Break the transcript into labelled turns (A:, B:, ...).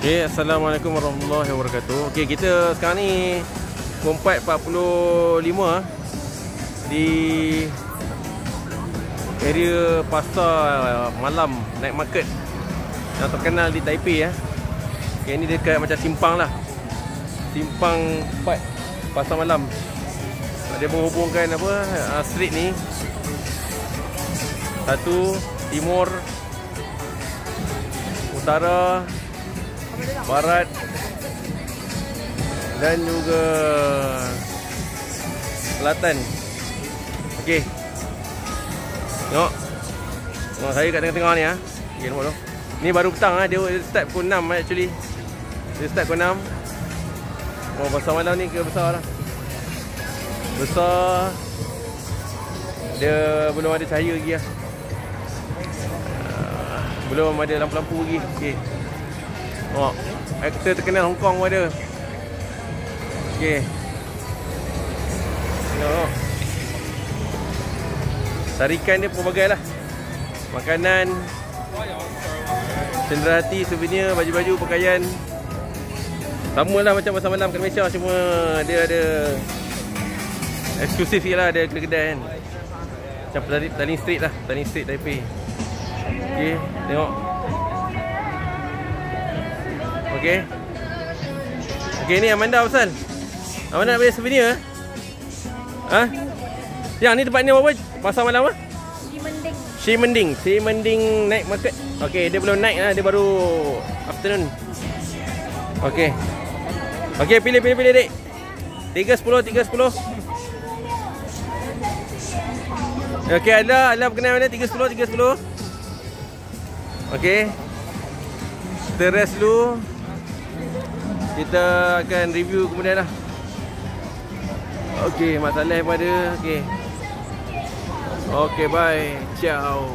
A: Okay, Assalamualaikum warahmatullahi wabarakatuh. Okay, kita sekarang ni 4.45 di area pasar malam, night market yang terkenal di Taipei ya. Okay, ni dekat macam simpang lah, simpang 4 pasar malam. Dia menghubungkan apa street ni, satu timur, utara, barat dan juga selatan. Okey. Tengok. Tengok saya kat tengah-tengah ni ah. Okey, nampak tu. Ni baru petang ah, dia start pukul 6 actually. Dia start pukul 6. Oh, pasar malam ni ke besar lah. Besar. Dia belum ada cahaya lagi lah. Belum ada lampu-lampu lagi. Okey. Oh, aktor terkenal Hong Kong pun ada. Okey. Tengok. Tarikan dia pelbagai lah. Makanan, cenderahati, souvenir, baju-baju, pakaian. Sama lah macam pasar malam kat Malaysia. Cuma dia ada eksklusif je lah. Ada kedai-kedai kan. Macam Taling Street lah. Taling Street Taipei. Okey, tengok. Okey. Okey, ni Amanda pasal. Amanda nak beli souvenir? Ha? Yang ni tempatnya apa? Pasar malam apa? Ximending night market. Okey, dia belum night lah, dia baru afternoon. Okey. Okey, pilih dik. 310. Okey, ada berkenan mana? 310. Okey. Kita rest dulu. Kita akan review kemudian lah. Okey, masalah pada. Okey. Okey, bye. Ciao.